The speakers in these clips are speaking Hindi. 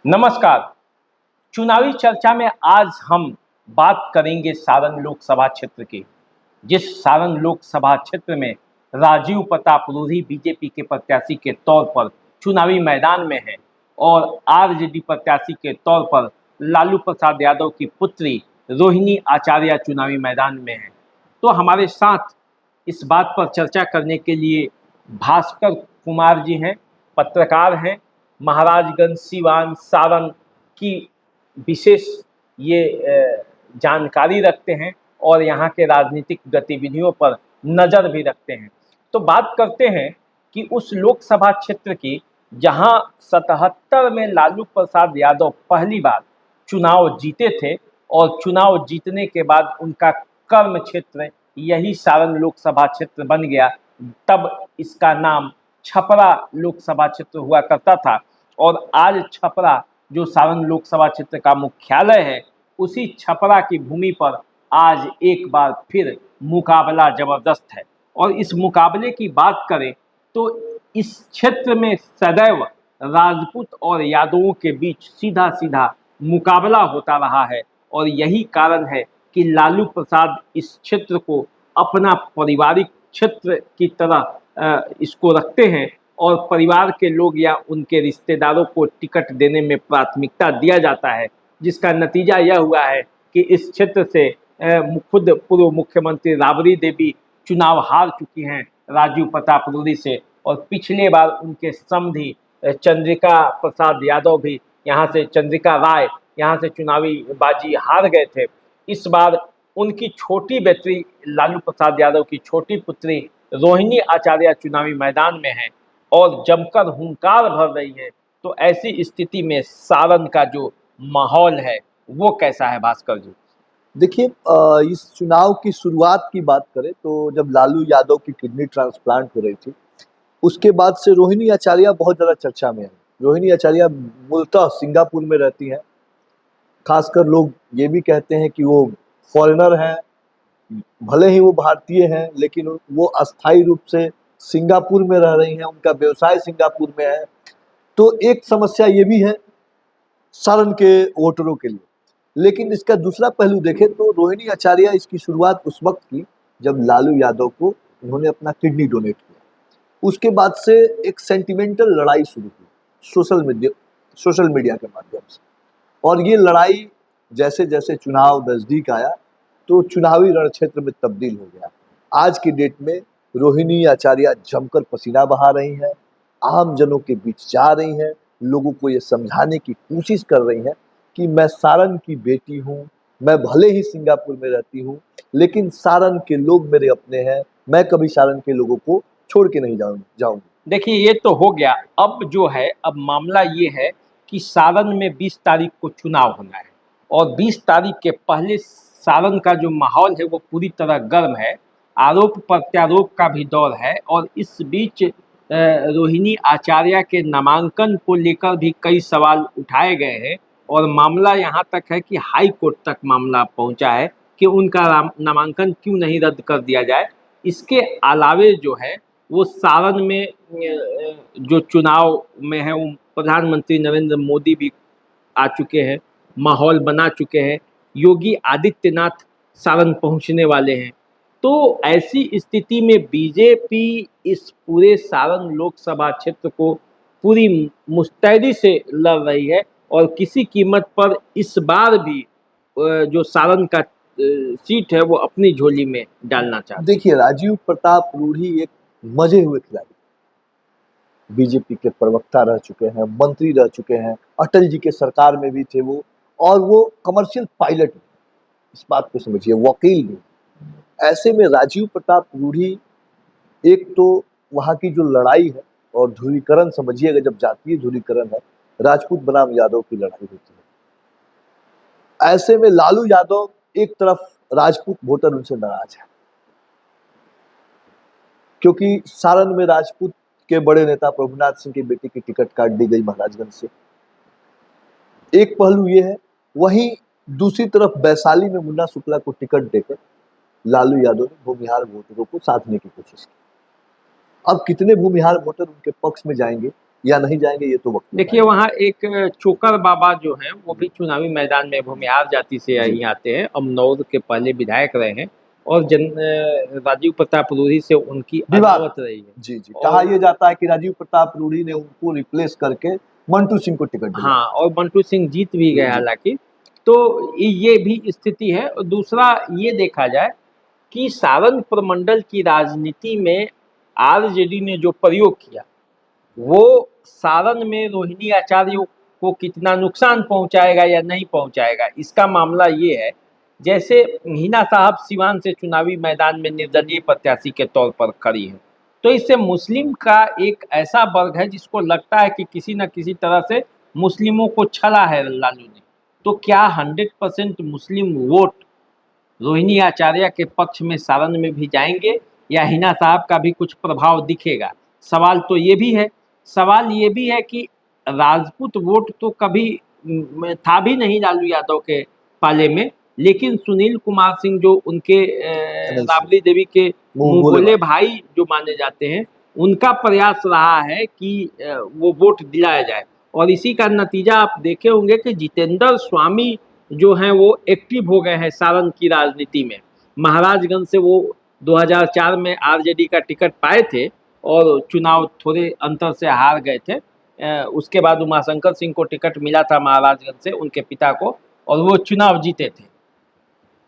नमस्कार। चुनावी चर्चा में आज हम बात करेंगे सारण लोकसभा क्षेत्र की। जिस सारण लोकसभा क्षेत्र में राजीव प्रताप रूढ़ी बीजेपी के प्रत्याशी के तौर पर चुनावी मैदान में हैं और आरजेडी प्रत्याशी के तौर पर लालू प्रसाद यादव की पुत्री रोहिणी आचार्य चुनावी मैदान में हैं। तो हमारे साथ इस बात पर चर्चा करने के लिए भास्कर कुमार जी हैं, पत्रकार हैं, महाराजगंज सीवान सारण की विशेष ये जानकारी रखते हैं और यहाँ के राजनीतिक गतिविधियों पर नज़र भी रखते हैं। तो बात करते हैं कि उस लोकसभा क्षेत्र की जहाँ 77 में लालू प्रसाद यादव पहली बार चुनाव जीते थे और चुनाव जीतने के बाद उनका कर्म क्षेत्र यही सारण लोकसभा क्षेत्र बन गया। तब इसका नाम छपरा लोकसभा क्षेत्र हुआ करता था और आज छपरा जो सारण लोकसभा क्षेत्र का मुख्यालय है, उसी छपरा की भूमि पर आज एक बार फिर मुकाबला जबरदस्त है। और इस मुकाबले की बात करें तो इस क्षेत्र में सदैव राजपूत और यादवों के बीच सीधा सीधा मुकाबला होता रहा है और यही कारण है कि लालू प्रसाद इस क्षेत्र को अपना पारिवारिक क्षेत्र की तरह इसको रखते हैं और परिवार के लोग या उनके रिश्तेदारों को टिकट देने में प्राथमिकता दिया जाता है, जिसका नतीजा यह हुआ है कि इस क्षेत्र से खुद पूर्व मुख्यमंत्री राबड़ी देवी चुनाव हार चुकी हैं राजीव प्रताप रूढ़ी से और पिछले बार उनके समधी चंद्रिका प्रसाद यादव भी यहाँ से चंद्रिका राय यहाँ से चुनावी बाजी हार गए थे। इस बार उनकी छोटी बेटी लालू प्रसाद यादव की छोटी पुत्री रोहिणी आचार्य चुनावी मैदान में है और जमकर हुंकार भर रही है। तो ऐसी स्थिति में सारण का जो माहौल है वो कैसा है भास्कर जी? देखिए, इस चुनाव की शुरुआत की बात करें तो जब लालू यादव की किडनी ट्रांसप्लांट हो रही थी, उसके बाद से रोहिणी आचार्य बहुत ज़्यादा चर्चा में है। रोहिणी आचार्य मूलतः सिंगापुर में रहती हैं। खासकर लोग ये भी कहते हैं कि वो फॉरेनर हैं, भले ही वो भारतीय हैं लेकिन वो अस्थायी रूप से सिंगापुर में रह रही हैं, उनका व्यवसाय सिंगापुर में है। तो एक समस्या ये भी है सारण के वोटरों के लिए। लेकिन इसका दूसरा पहलू देखें तो रोहिणी आचार्य इसकी शुरुआत उस वक्त की जब लालू यादव को उन्होंने अपना किडनी डोनेट किया। उसके बाद से एक सेंटिमेंटल लड़ाई शुरू हुई सोशल मीडिया के माध्यम से, और ये लड़ाई जैसे जैसे चुनाव नज़दीक आया तो चुनावी रण क्षेत्र में तब्दील हो गया। आज की डेट में रोहिणी आचार्य जमकर पसीना बहा रही हैं, आम जनों के बीच जा रही हैं, लोगों को ये समझाने की कोशिश कर रही हैं कि मैं सारण की बेटी हूँ, मैं भले ही सिंगापुर में रहती हूँ लेकिन सारण के लोग मेरे अपने हैं, मैं कभी सारण के लोगों को छोड़ के नहीं जाऊंगी। देखिए, ये तो हो गया। अब जो है, अब मामला ये है कि सारण में 20 तारीख को चुनाव होना है और 20 तारीख के पहले सारण का जो माहौल है वो पूरी तरह गर्म है। आरोप प्रत्यारोप का भी दौर है और इस बीच रोहिणी आचार्य के नामांकन को लेकर भी कई सवाल उठाए गए हैं और मामला यहाँ तक है कि हाई कोर्ट तक मामला पहुँचा है कि उनका नामांकन क्यों नहीं रद्द कर दिया जाए। इसके अलावे जो है वो सारण में जो चुनाव में है वो प्रधानमंत्री नरेंद्र मोदी भी आ चुके हैं, माहौल बना चुके हैं, योगी आदित्यनाथ सारण पहुंचने वाले हैं। तो ऐसी स्थिति में बीजेपी इस पूरे सारण लोकसभा क्षेत्र को पूरी मुस्तैदी से लड़ रही है और किसी कीमत पर इस बार भी जो सारण का सीट है वो अपनी झोली में डालना चाहते हैं। देखिए, राजीव प्रताप रूढ़ी एक मजे हुए खिलाड़ी, बीजेपी के प्रवक्ता रह चुके हैं, मंत्री रह चुके हैं, अटल जी के सरकार में भी थे वो, और वो कमर्शियल पायलट भी, इस बात को समझिए, वकील भी। ऐसे में राजीव प्रताप रूढ़ी, एक तो वहाँ की जो लड़ाई है और ध्रुवीकरण समझिएगा, जब जातीय ध्रुवीकरण है, राजपूत बनाम यादव की लड़ाई होती है। ऐसे में लालू यादव एक तरफ, राजपूत वोटर उनसे नाराज है क्योंकि सारण में राजपूत के बड़े नेता प्रभुनाथ सिंह की बेटी की टिकट काट दी गई महाराजगंज से। एक पहलू ये है। वहीं दूसरी तरफ वैशाली में मुन्ना शुक्ला को टिकट देकर लालू यादव ने भूमिहार वोटरों को साधने की कोशिश की। अब कितने भूमिहार वोटर उनके पक्ष में जाएंगे या नहीं जाएंगे, ये तो वक्त देखिए वहाँ एक चोकर बाबा जो हैं वो भी चुनावी मैदान में भूमिहार जाति से जी। यहीं आते हैं, अमनौर के पहले विधायक रहे हैं और राजीव प्रताप रूढ़ी से उनकी विवाद, अदावत रही है। जी जी, कहा और यह जाता है कि राजीव प्रताप रूढ़ी ने उनको रिप्लेस करके मंटू सिंह को टिकट दिलाया। हाँ, और बंटू सिंह जीत भी गए जी। हालांकि। तो ये भी स्थिति है। और दूसरा ये देखा जाए कि सारण प्रमंडल की राजनीति में आरजेडी ने जो प्रयोग किया वो सारण में रोहिणी आचार्य को कितना नुकसान पहुंचाएगा या नहीं पहुंचाएगा, इसका मामला ये है। जैसे हिना साहब सिवान से चुनावी मैदान में निर्दलीय प्रत्याशी के तौर पर खड़ी है, तो इससे मुस्लिम का एक ऐसा वर्ग है जिसको लगता है कि किसी न किसी तरह से मुस्लिमों को छला है लालू ने। तो क्या 100% मुस्लिम वोट रोहिणी आचार्य के पक्ष में सारण में भी जाएंगे या हिना साहब का भी कुछ प्रभाव दिखेगा? सवाल तो ये भी है। सवाल ये भी है कि राजपूत वोट तो कभी था भी नहीं लालू यादव के पाले में, लेकिन सुनील कुमार सिंह जो उनके राबड़ी देवी के मुंह बोले भाई जो माने जाते हैं, उनका प्रयास रहा है कि वो वोट दिलाया जाए। और इसी का नतीजा आप देखे होंगे कि जितेंद्र स्वामी जो हैं वो एक्टिव हो गए हैं सारण की राजनीति में। महाराजगंज से वो 2004 में आरजेडी का टिकट पाए थे और चुनाव थोड़े अंतर से हार गए थे। उसके बाद उमाशंकर सिंह को टिकट मिला था महाराजगंज से, उनके पिता को, और वो चुनाव जीते थे।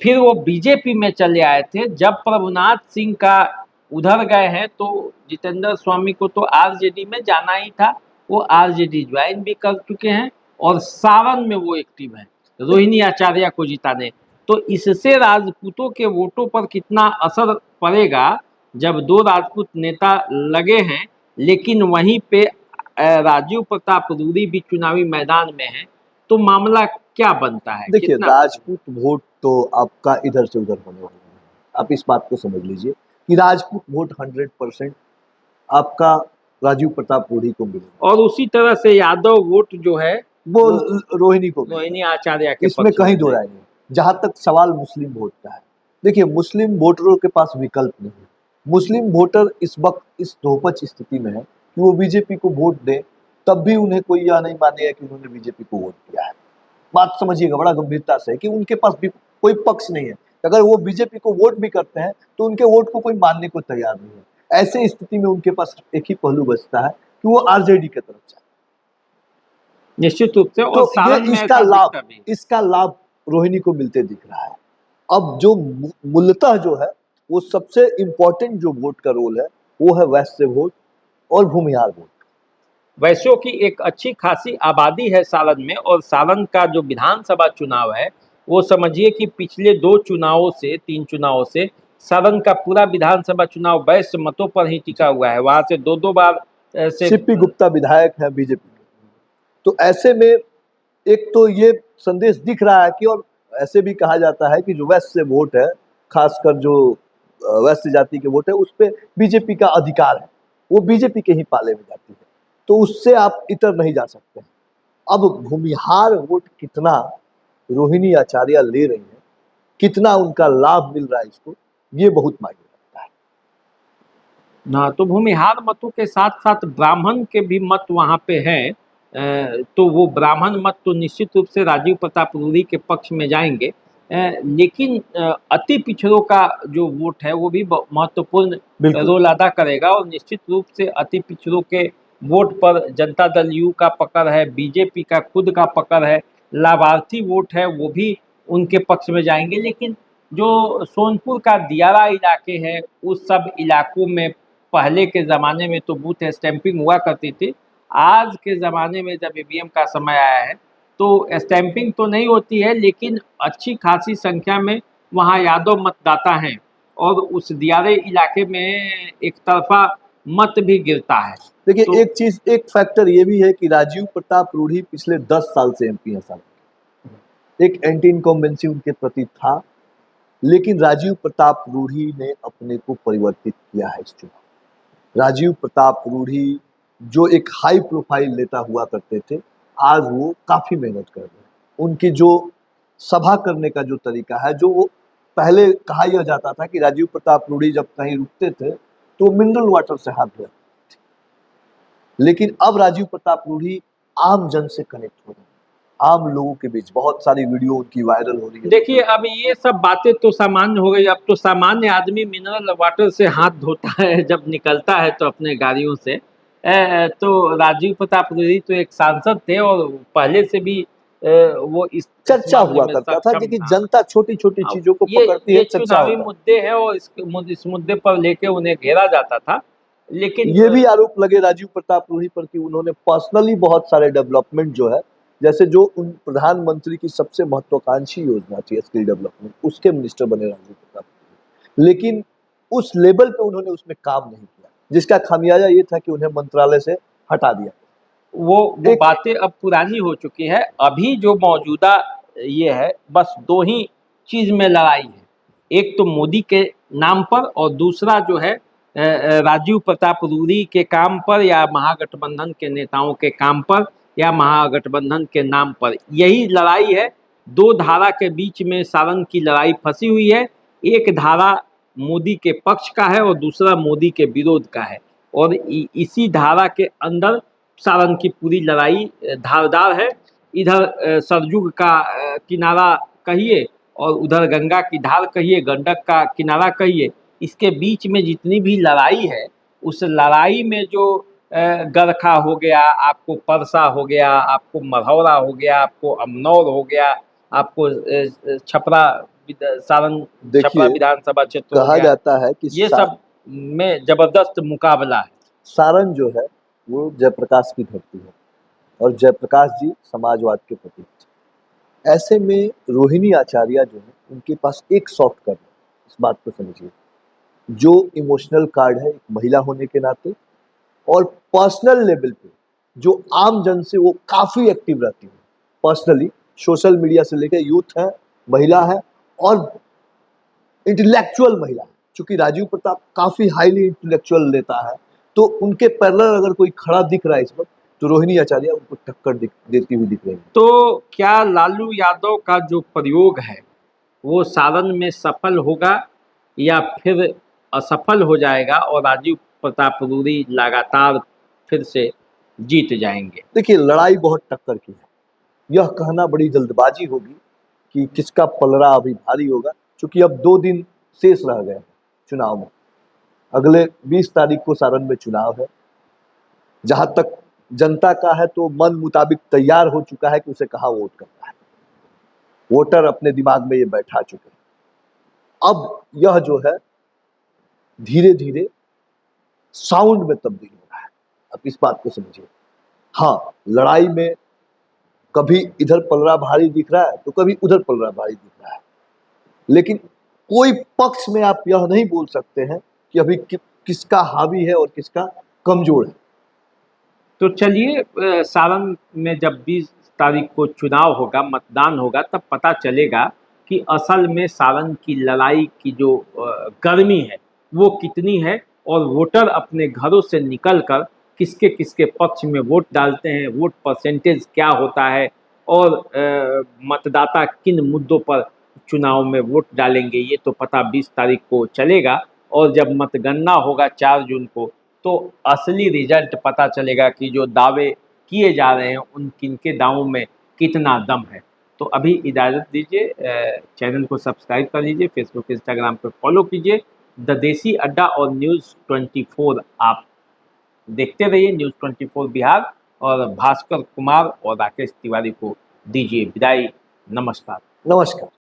फिर वो बीजेपी में चले आए थे। जब प्रभुनाथ सिंह का उधर गए हैं तो जितेंद्र स्वामी को तो आरजेडी में जाना ही था, वो आरजेडी ज्वाइन भी कर चुके हैं और सारण में वो एक्टिव हैं रोहिणी आचार्य को जिताने। तो इससे राजपूतों के वोटों पर कितना असर पड़ेगा जब दो राजपूत नेता लगे हैं, लेकिन वहीं पे राजीव प्रताप रूढ़ी भी चुनावी मैदान में है, तो मामला क्या बनता है? देखिए, कितना राजपूत वोट तो आपका इधर से उधर होने वाला है। आप इस बात को समझ लीजिए कि राजपूत वोट 100% आपका राजीव प्रताप रूढ़ी को मिलेगा, और उसी तरह से यादव वोट जो है वो रोहिणी को मिलेगा। रोहिणी आचार्य के इसमें पक्ष कहीं में दो राय नहीं। जहां तक सवाल मुस्लिम वोट का है, देखिए मुस्लिम वोटरों के पास विकल्प नहीं है। मुस्लिम वोटर इस वक्त इस धोपच स्थिति में है कि वो बीजेपी को वोट दे, तब भी उन्हें कोई यह नहीं मानेगा कि उन्होंने बीजेपी को वोट दिया है। बात समझिएगा बड़ा गंभीरता से कि उनके पास भी कोई पक्ष नहीं है। अगर वो बीजेपी को वोट भी करते हैं तो उनके वोट को कोई मानने को तैयार नहीं है। ऐसे स्थिति में उनके पास एक ही पहलू बचता है कि वो आरजेडी की तरफ जाए। निश्चित रूप से। और तो सारण में इसका ऐसा लाभ दिखता भी। इसका लाभ रोहिणी को मिलते दिख रहा है। अब जो मूलतः जो है वो सबसे इम्पोर्टेंट जो वोट का रोल है वो है वैश्य वोट और भूमिहार वोट। वैश्यों की एक अच्छी खासी आबादी है सारण में, और सारण का जो विधानसभा चुनाव है वो समझिए कि पिछले 3 चुनावों से सारण का पूरा विधानसभा चुनाव वैश्य मतों पर ही टिका हुआ है। वहां से दो बार से सीपी गुप्ता विधायक है बीजेपी के। तो ऐसे में एक तो ये संदेश दिख रहा है कि, और ऐसे भी कहा जाता है कि जो वैश्य वोट है, खासकर जो वैश्य जाति के वोट है, उस पर बीजेपी का अधिकार है, वो बीजेपी के ही पाले में जाती है, तो उससे आप इतर नहीं जा सकते। अब भूमिहार वोट कितना रोहिणी आचार्य ले रही है, कितना उनका लाभ मिल रहा है इसको, ये बहुत मायने रखता है। हाँ, तो भूमिहार मतों के साथ साथ ब्राह्मण के भी मत वहाँ पे हैं। तो वो ब्राह्मण मत तो निश्चित रूप से राजीव प्रताप रूढ़ी के पक्ष में जाएंगे। लेकिन अति पिछड़ों का जो वोट है वो भी महत्वपूर्ण रोल अदा करेगा, और निश्चित रूप से अति पिछड़ों के वोट पर जनता दल यू का पकड़ है, बीजेपी का खुद का पकड़ है, लाभार्थी वोट है वो भी उनके पक्ष में जाएंगे। लेकिन जो सोनपुर का दियारा इलाके है, उस सब इलाकों में पहले के ज़माने में तो बूथ स्टैंपिंग हुआ करती थी। आज के ज़माने में जब ईवीएम का समय आया है तो स्टैंपिंग तो नहीं होती है, लेकिन अच्छी खासी संख्या में वहाँ यादव मतदाता हैं, और उस दियारे इलाके में एक तरफा मत भी गिरता है। देखिए तो एक चीज, एक फैक्टर ये भी है कि राजीव प्रताप रूढ़ी पिछले 10 साल से एमपी हैं साहब। एक एंटी इनकम्बेंसी उनके प्रति था, लेकिन राजीव प्रताप रूढ़ी ने अपने को परिवर्तित किया है इस चुनाव। राजीव प्रताप रूढ़ी जो एक हाई प्रोफाइल नेता हुआ करते थे, आज वो काफी मेहनत कर रहे हैं। उनकी जो सभा करने का जो तरीका है, जो वो पहले कहा यह जाता था कि राजीव प्रताप रूढ़ी जब कहीं रुकते थे तो मिनरल वाटर से हाथ धोते थे, लेकिन अब राजीव प्रताप रूढ़ी आम जन से कनेक्ट हो रहे हैं, आम लोगों के बीच बहुत सारी वीडियो उनकी वायरल हो रही है। देखिए, अब ये सब बातें तो सामान्य हो गई। अब तो सामान्य आदमी मिनरल वाटर से हाथ धोता है जब निकलता है तो अपने गाड़ियों से। तो राजीव प्रताप रूढ़ी तो एक सांसद थे और पहले से भी वो इस चर्चा मामले हुआ में करता था, सक्षम क्योंकि था। जनता छोटी छोटी अब चीजों को ये पकड़ती है, ये चर्चा चुनावी होता है। मुद्दे हैं और इस मुद्दे पर लेके उन्हें घेरा जाता था। लेकिन ये भी आरोप लगे राजीव प्रताप रूढ़ी पर कि उन्होंने पर्सनली बहुत सारे डेवलपमेंट जो है, जैसे जो उन प्रधानमंत्री की सबसे महत्वाकांक्षी योजना थी स्किल डेवलपमेंट, उसके मिनिस्टर बने राजीव प्रताप रूढ़ी, लेकिन उस लेवल पे उन्होंने उसमें काम नहीं किया, जिसका खामियाजा ये था कि उन्हें मंत्रालय से हटा दिया। वो बातें अब पुरानी हो चुकी है। अभी जो मौजूदा ये है, बस दो ही चीज में लड़ाई है। एक तो मोदी के नाम पर और दूसरा जो है राजीव प्रताप रूढ़ी के काम पर या महागठबंधन के नेताओं के काम पर या महागठबंधन के नाम पर। यही लड़ाई है। दो धारा के बीच में सारंग की लड़ाई फंसी हुई है। एक धारा मोदी के पक्ष का है और दूसरा मोदी के विरोध का है। और इसी धारा के अंदर सारंग की पूरी लड़ाई धारदार है। इधर सरजुग का किनारा कहिए और उधर गंगा की धार कहिए, गंडक का किनारा कहिए, इसके बीच में जितनी भी लड़ाई है, उस लड़ाई में जो गरखा हो गया, आपको परसा हो गया, आपको मढ़ौरा हो गया, आपको अमनौर हो गया, आपको छपरा सारंग छपरा देखिए, विधानसभा क्षेत्र हो कहा गया, जाता है कि ये सब में जबरदस्त मुकाबला है। सारन जो है वो जयप्रकाश की धरती है और जयप्रकाश जी समाजवाद के प्रतीक थे। ऐसे में रोहिणी आचार्य जो है, उनके पास एक सॉफ्ट कार्ड है, इस बात को समझिए, जो इमोशनल कार्ड है एक महिला होने के नाते, और पर्सनल लेवल पे जो आम जन से वो काफी एक्टिव रहती है। पर्सनली सोशल मीडिया से लेकर यूथ है, महिला है और इंटेलेक्चुअल महिला है। चूंकि राजीव प्रताप काफी हाईली इंटेलेक्चुअल नेता है, तो उनके पैरेलल अगर कोई खड़ा दिख रहा है इस वक्त, तो रोहिणी आचार्य उनको टक्कर देती हुई दिख रही है। तो क्या लालू यादव का जो प्रयोग है वो सारण में सफल होगा या फिर असफल हो जाएगा और राजीव प्रताप रूढ़ी लगातार फिर से जीत जाएंगे? देखिए, लड़ाई बहुत टक्कर की है। यह कहना बड़ी जल्दबाजी होगी कि किसका पलड़ा अभी भारी होगा, क्योंकि अब 2 दिन शेष रह गए हैं चुनाव में। अगले 20 तारीख को सारण में चुनाव है। जहां तक जनता का है तो मन मुताबिक तैयार हो चुका है कि उसे कहाँ वोट करना है। वोटर अपने दिमाग में ये बैठा चुके हैं। अब यह जो है धीरे धीरे साउंड में तब्दील हो रहा है। अब इस बात को समझिए। हाँ, लड़ाई में कभी इधर पलड़ा भारी दिख रहा है तो कभी उधर पलड़ा भारी दिख रहा है, लेकिन कोई पक्ष में आप यह नहीं बोल सकते हैं कि अभी किसका हावी है और किसका कमजोर है। तो चलिए, सारण में जब 20 तारीख को चुनाव होगा, मतदान होगा, तब पता चलेगा कि असल में सारण की लड़ाई की जो गर्मी है वो कितनी है और वोटर अपने घरों से निकलकर किसके किसके पक्ष में वोट डालते हैं, वोट परसेंटेज क्या होता है और मतदाता किन मुद्दों पर चुनाव में वोट डालेंगे, ये तो पता 20 तारीख को चलेगा। और जब मतगणना होगा 4 जून को, तो असली रिजल्ट पता चलेगा कि जो दावे किए जा रहे हैं उन किनके दावों में कितना दम है। तो अभी इजाज़त दीजिए, चैनल को सब्सक्राइब कर लीजिए, फेसबुक इंस्टाग्राम पर फॉलो कीजिए। द देसी अड्डा और न्यूज़ 24 आप देखते रहिए। न्यूज़ 24 बिहार और भास्कर कुमार और राकेश तिवारी को दीजिए विदाई। नमस्कार। नमस्कार।